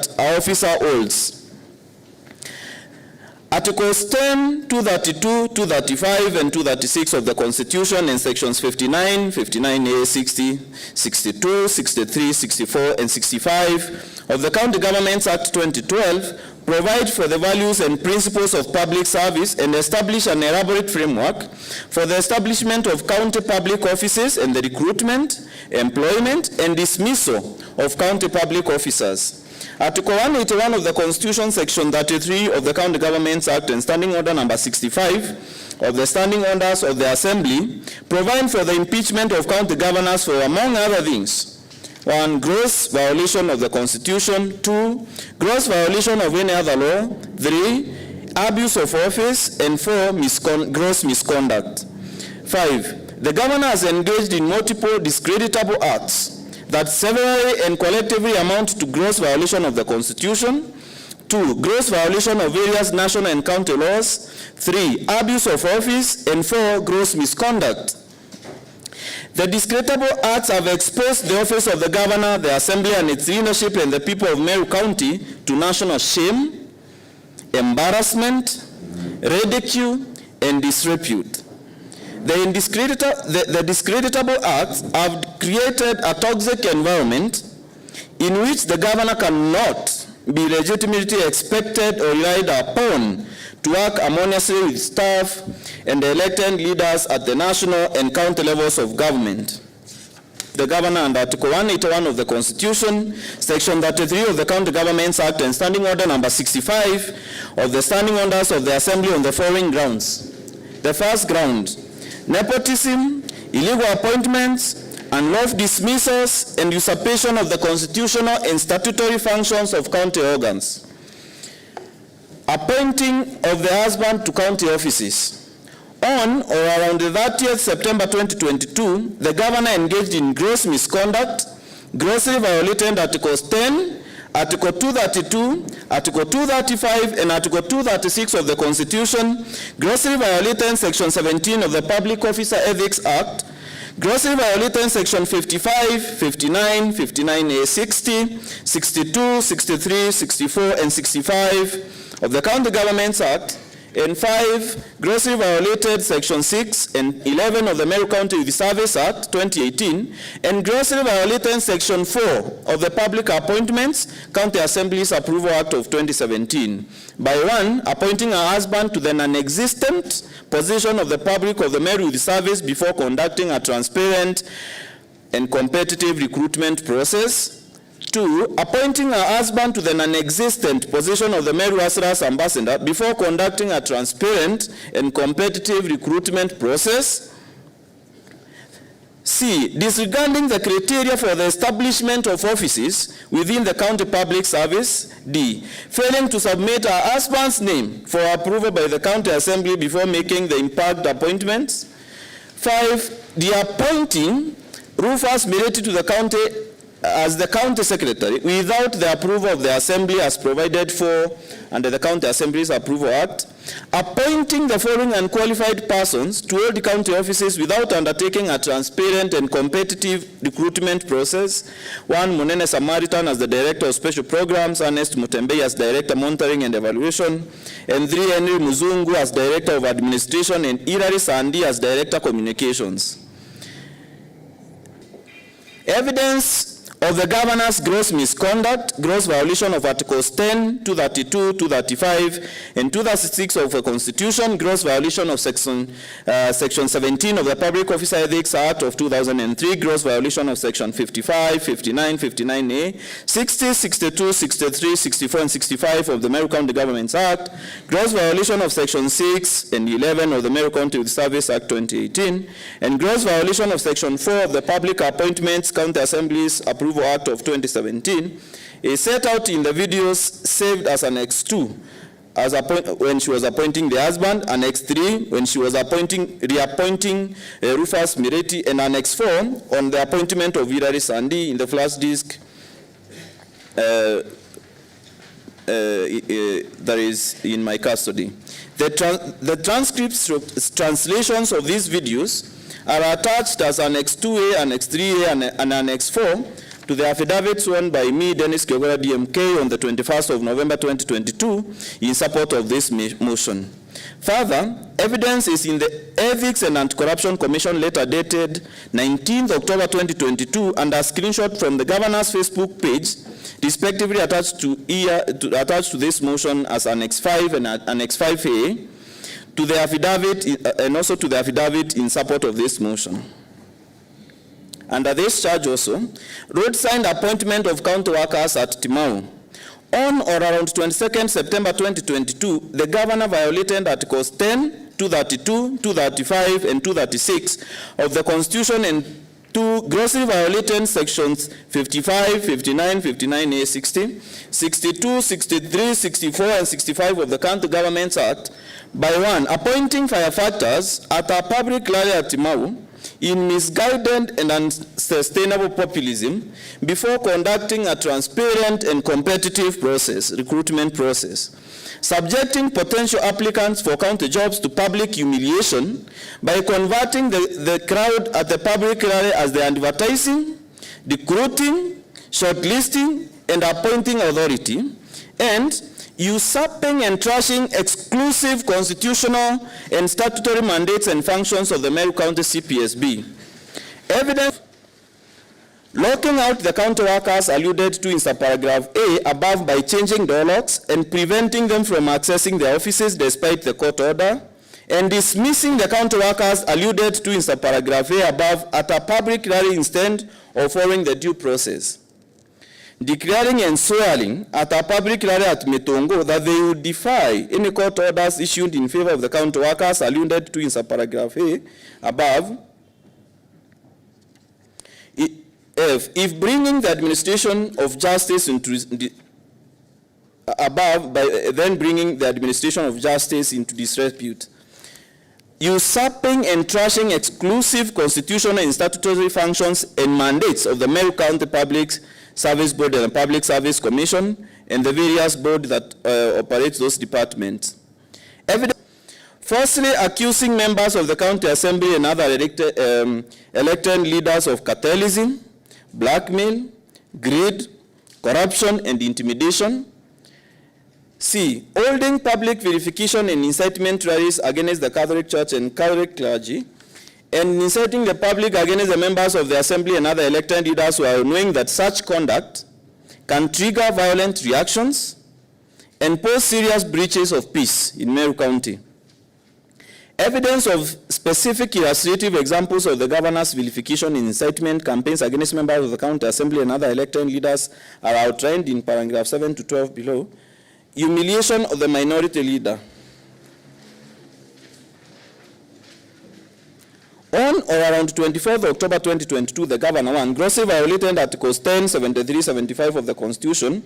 that our officer holds. Articles 10, 232, 235, and 236 of the Constitution and sections 59, 59A, 60, 62, 63, 64, and 65 of the County Governments Act 2012 provide for the values and principles of public service and establish an elaborate framework for the establishment of county public offices and the recruitment, employment, and dismissal of county public officers. Article 181 of the Constitution, Section 33 of the County Governments Act and Standing Order number 65 of the Standing Orders of the Assembly provide for the impeachment of county governors for, among other things, 1, gross violation of the Constitution, 2, gross violation of any other law, 3, abuse of office, and 4, gross misconduct. 5, the governor has engaged in multiple discreditable acts that severally and collectively amount to gross violation of the Constitution, 2, gross violation of various national and county laws, 3, abuse of office, and 4, gross misconduct. The discreditable acts have exposed the office of the governor, the assembly, and its leadership and the people of Meru County to national shame, embarrassment, ridicule, and disrepute. The discreditable acts have created a toxic environment in which the governor cannot be legitimately expected or relied upon to work harmoniously with staff and the elected leaders at the national and county levels of government. The governor, under Article 181 of the Constitution, Section 33 of the County Governments Act and Standing Order number 65 of the Standing Orders of the Assembly on the following grounds. The first ground, nepotism, illegal appointments, unlawful dismissals, and usurpation of the constitutional and statutory functions of county organs. Appointing of the husband to county offices. On or around the 30th September 2022, the governor engaged in gross misconduct, grossly violated Articles 10, Article 232, Article 235, and Article 236 of the Constitution, grossly violating Section 17 of the Public Officer Ethics Act, grossly violating Section 55, 59, 59A, 60, 62, 63, 64, and 65 of the County Governments Act, and 5, grossly violated Section 6 and 11 of the Meru County Youth Service Act 2018, and grossly violated Section 4 of the Public Appointments County Assemblies Approval Act of 2017 by 1, appointing a husband to the non-existent position of the public of the Meru Youth Service before conducting a transparent and competitive recruitment process. 2, appointing a husband to the non-existent position of the Meru Hustlers Ambassador before conducting a transparent and competitive recruitment process. C, disregarding the criteria for the establishment of offices within the county public service. D, failing to submit a husband's name for approval by the county assembly before making the impact appointments. 5, the appointing Rufus Mireti to the county as the county secretary without the approval of the assembly as provided for under the County Assembly's Approval Act, appointing the following unqualified persons to hold county offices without undertaking a transparent and competitive recruitment process. 1, Munene Samaritan as the Director of Special Programs, Ernest Mutembei as Director Monitoring and Evaluation, and 3, Henry Muzungu as Director of Administration, and Irari Sandi as Director Communications. Evidence of the governor's gross misconduct, gross violation of Articles 10, 232, 235, and 236 of the Constitution, gross violation of Section 17 of the Public Officer Ethics Act of 2003, gross violation of Section 55, 59, 59A, 60, 62, 63, 64, and 65 of the Meru County Governments Act, gross violation of Section 6 and 11 of the Meru County Youth Service Act 2018, and gross violation of Section 4 of the Public Appointments County Assemblies Approval Act of 2017 is set out in the videos saved as Annex 2 as when she was appointing the husband, Annex 3 when she was reappointing Rufus Mireti, and Annex 4 on the appointment of Irari Sandi in the flash disk that is in my custody. The transcripts, translations of these videos are attached as Annex 2A, Annex 3A, and Annex 4 to to the affidavit sworn by me, Dennis Kawira, DMK, on the 21st of November 2022 in support of this motion. Further, evidence is in the Ethics and Anti-Corruption Commission letter dated 19th October 2022 and a screenshot from the Governor's Facebook page, respectively attached to this motion as Annex 5 and Annex 5A, to the affidavit and also to the affidavit in support of this motion. Under this charge also, road signed appointment of county workers at Timau. On or around 22nd September 2022, the governor violated Articles 10, 232, 235, and 236 of the Constitution and grossly violated sections 55, 59, 59A, 60, 62, 63, 64, and 65 of the County Governments Act by 1. Appointing firefighters at a public rally at Timau in misguided and unsustainable populism before conducting a transparent and competitive recruitment process, subjecting potential applicants for county jobs to public humiliation by converting the crowd at the public rally as the advertising, recruiting, shortlisting, and appointing authority, and usurping and trashing exclusive constitutional and statutory mandates and functions of the Meru County CPSB. Evidence locking out the county workers alluded to in subparagraph A above by changing door locks and preventing them from accessing their offices despite the court order, and dismissing the county workers alluded to in subparagraph A above at a public rally instead of following the due process. Declaring and swearing at a public rally at Metongo that they would defy any court orders issued in favor of the county workers alluded to in subparagraph A above, if bringing the administration of justice into disrepute, usurping and trashing exclusive constitutional and statutory functions and mandates of the Meru County Public Service Board and the Public Service Commission and the various boards that operate those departments. Falsely accusing members of the County Assembly and other elected leaders of cartelism, blackmail, greed, corruption, and intimidation. C. Holding public verification and incitement rallies against the Catholic Church and Catholic clergy, and inciting the public against the members of the Assembly and other elected leaders who are knowing that such conduct can trigger violent reactions and pose serious breaches of peace in Meru County. Evidence of specific illustrative examples of the governor's vilification and incitement campaigns against members of the County Assembly and other elected leaders are outlined in paragraph 7 to 12 below. Humiliation of the minority leader. On or around 24th October 2022, the governor, 1, grossly violated Articles 10, 73, 75 of the Constitution.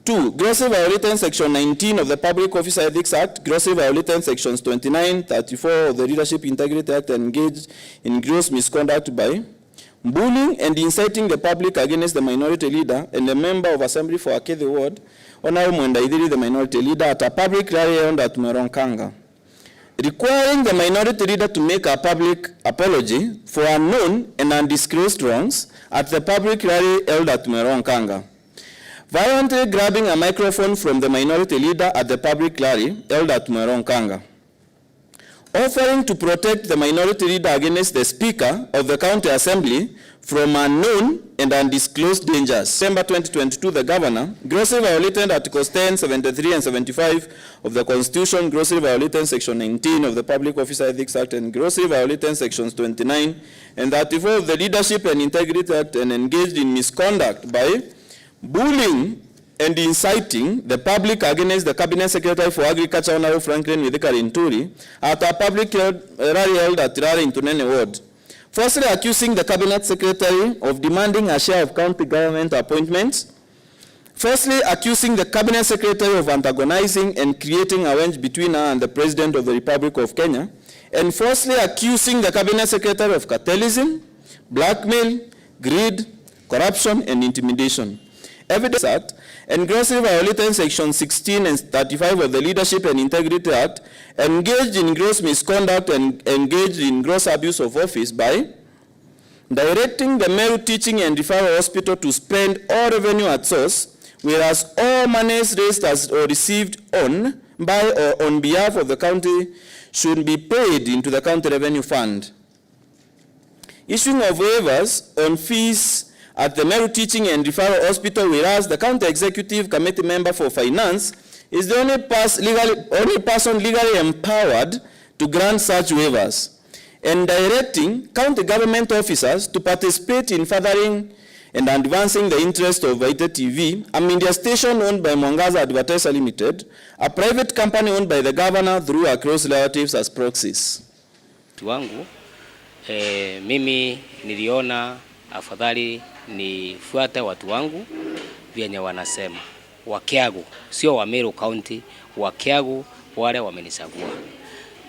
2, grossly violated Section 19 of the Public Officer Ethics Act, grossly violated Sections 29, 34 of the Leadership Integrity Act, and engaged in gross misconduct by bullying and inciting the public against the minority leader and a member of Assembly for Akethi Ward, Honorable Mwendaidhiri, the minority leader, at a public rally held at Meronkanga. Requiring the minority leader to make a public apology for unknown and undisclosed wrongs at the public rally held at Meronkanga. Violently grabbing a microphone from the minority leader at the public rally held at Meronkanga. Offering to protect the minority leader against the Speaker of the County Assembly from unknown and undisclosed dangers. December 2022, the governor grossly violated Articles 10, 73, and 75 of the Constitution, grossly violated Section 19 of the Public Officer Ethics Act, and grossly violated Sections 29 and 34 of the Leadership and Integrity Act, and engaged in misconduct by bullying and inciting the public against the Cabinet Secretary for Agriculture, Honorable Franklin Withika Linturi, at a public rally held at Rare in Tunene Ward. Firstly, accusing the Cabinet Secretary of demanding a share of county government appointments. Firstly, accusing the Cabinet Secretary of antagonizing and creating a wedge between her and the President of the Republic of Kenya. And firstly, accusing the Cabinet Secretary of cartelism, blackmail, greed, corruption, and intimidation. Evidence Act, and grossly violating Section 16 and 35 of the Leadership and Integrity Act, engaged in gross misconduct and engaged in gross abuse of office by directing the Meru Teaching and Referral Hospital to spend all revenue at source, whereas all monies raised as or received on, by or on behalf of the county should be paid into the county revenue fund. Issuing of waivers on fees at the Meru Teaching and Referral Hospital, whereas the County Executive Committee member for Finance is the only person legally empowered to grant such waivers, and directing county government officers to participate in furthering and advancing the interest of Vaite TV, a media station owned by Mwangaza Advertiser Limited, a private company owned by the governor through her close relatives as proxies. Wangu, mimi niliona afadhali nifuate watu wangu vyenye wanasema. Wakiagu, sio wa Meru County, Wakiagu wale wamenichagua.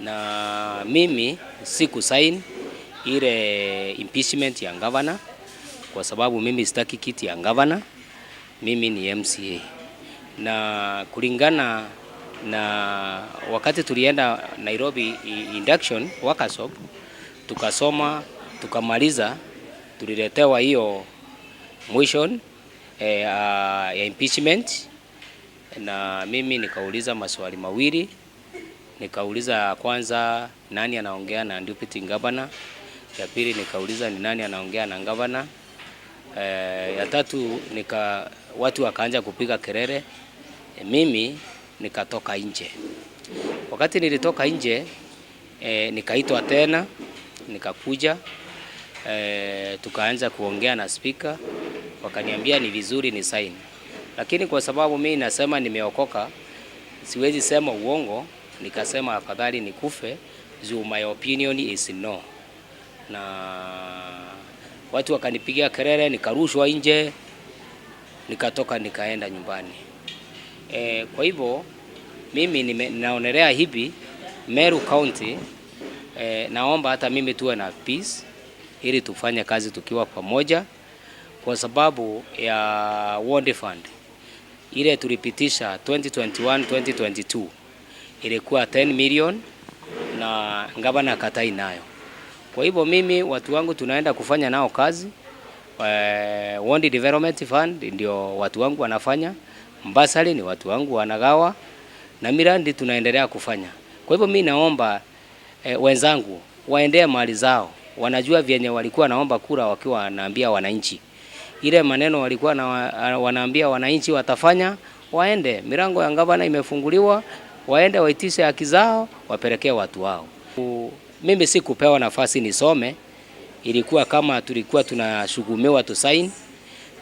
Na mimi siku sign ile impeachment ya governor kwa sababu mimi sitaki kiti ya governor, mimi ni MCA. Na kulingana na wakati tulienda Nairobi induction workshop, tukasoma, tukamaliza, tuliletewa hiyo motion ya impeachment, na mimi nikauliza maswali mawili. Nikauliza kwanza nani anaongea na deputy governor, ya pili nikauliza ni nani anaongea na governor, ya tatu watu wakaanza kupiga kelele, mimi nikatoka nje. Wakati nilitoka nje nikaitwa tena, nikakuja, tukaanza kuongea na speaker, wakaniambia ni vizuri ni sign. Lakini kwa sababu mimi nasema nimeokoka, siwezi sema uongo, nikasema afadhali nikufe, juu my opinion is no. Na watu wakanipigia kelele, nikarushwa nje, nikatoka nikaenda nyumbani. Kwa hivyo mimi naonelea hivi Meru County, naomba hata mimi tuwe na peace ili tufanye kazi tukiwa pamoja, kwa sababu ya Ward Fund ile tulipitisha 2021-2022 ilikuwa 10 million na gavana katai nayo. Kwa hivyo mimi watu wangu tunaenda kufanya nao kazi. Ward Development Fund ndio watu wangu wanafanya, mbasali ni watu wangu wanagawa, na mirandi tunaendelea kufanya. Kwa hivyo mimi naomba wenzangu waendee mali zao. Wanajua vyenye walikuwa naomba kura wakiwa wanaambia wananchi. Ile maneno walikuwa wanaambia wananchi watafanya, waende. Milango ya gavana imefunguliwa, waende waitishe haki zao, wapelekee watu wao. Mimi sikupewa nafasi nisome, ilikuwa kama tulikuwa tunashugumiwa tu sign,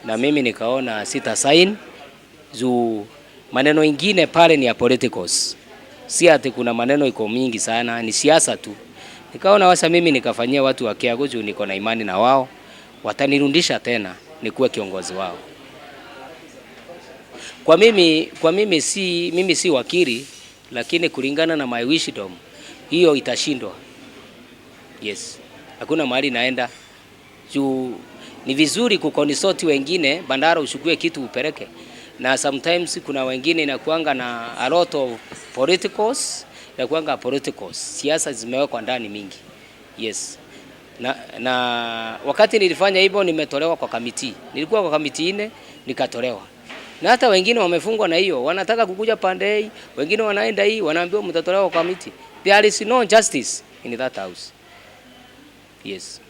na mimi nikaona sita sign, juu maneno ingine pale ni ya politicals. Si ati kuna maneno iko mingi sana, ni siasa tu. Nikaona wasa mimi nikafanyia watu wa Kiagu, juu niko na imani na wao, watanirudisha tena nikuwe kiongozi wao. Kwa mimi si wakili, lakini kulingana na my wisdom hiyo itashindwa. Yes. Hakuna mahali naenda. Juu ni vizuri kukonsult wengine bandara ushukue kitu upeleke. Na sometimes kuna wengine inakuanga na a lot of politicals, inakuanga politicals. Siasa zimewekwa ndani mingi. Yes. Na wakati nilifanya hivyo nimetolewa kwa kamiti. Nilikuwa kwa kamiti 4 nikatolewa. Na hata wengine wamefungwa na hiyo, wanataka kukuja pande hii, wengine wanaenda hii, wanaambiwa mtatolewa kwa kamiti. There is no justice in that house. Yes.